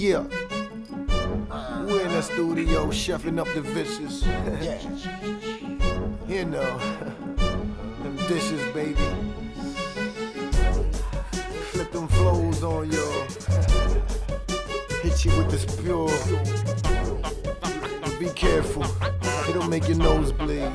Yeah, we're in the studio chefing up the vicious. You know, them dishes, baby. Flip them flows on y'all. Hit you with this pure. Be careful, it'll make your nose bleed.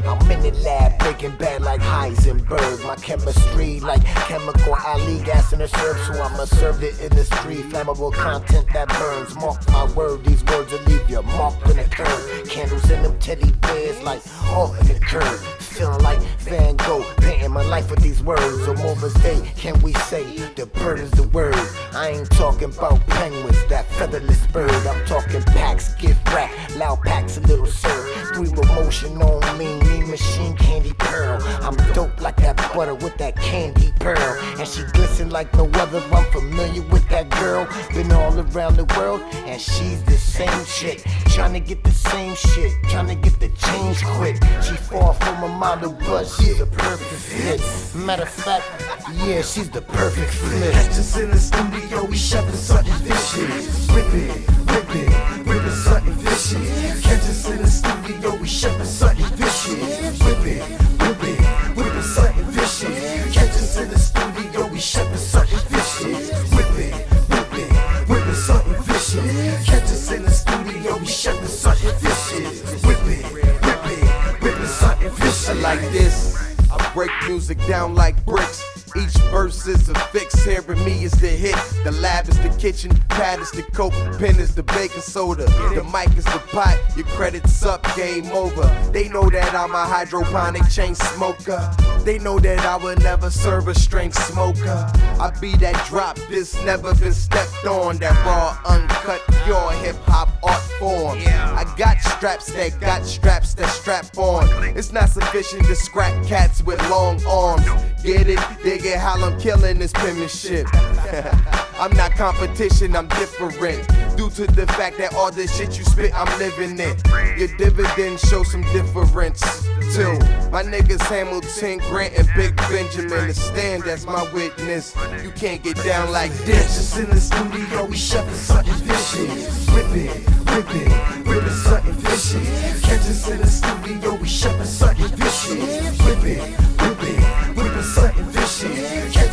I'm in the lab, breaking bad like Heisenberg. My chemistry like chemical alley gas in the syrup, so I'ma serve the industry. Flammable content that burns. Mark my word, these words will leave you marked in the curve. Candles in them teddy bears like all in the curve. Feeling like Van Gogh, painting my life with these words. On Mother's Day, can we say the bird is the word? I ain't talking about penguins, that featherless bird. I'm talking packs, gift wrap, loud packs, a little serve. 3 motion on me, mean machine candy pearl. I'm dope like that butter with that candy pearl. And she glisten like no other, I'm familiar with that girl. Been all around the world, and she's the same chick. Trying to get the same shit, trying to get the change quick. She far from a model, but she's a perfect fit. Matter of fact, yeah, she's the perfect fit. Catch us in the studio, we chefing something vicious. Whip it, something vicious. Catch us in the studio, we chefing something vicious. Whip it, something vicious. Catch us in the studio, we chefing something vicious. Whip it, something vicious. Catch us in the studio, we chefing something vicious. Whip it, something vicious. I like this, I break music down like bricks. Each verse is a fix, hearing me is the hit. The lab is the kitchen, pad is the coke, pen is the baking soda. The mic is the pot, your credits up, game over. They know that I'm a hydroponic chain smoker. They know that I would never serve a strength smoker. I be that drop, this never been stepped on. That raw, uncut, pure hip-hop art form. I got straps that strap on. It's not sufficient to scrap cats with long arms. Get it? Dig it how I'm killing this penmanship. I'm not competition, I'm different. Due to the fact that all this shit you spit, I'm living it. Your dividends show some difference too. My niggas Hamilton, Grant, and Big Benjamin. The stand as my witness. You can't get down like this. Catch us in the studio, we chefing something vicious. Whip it, something vicious. Catch us in the studio, we chefing something vicious. Whip it, something vicious.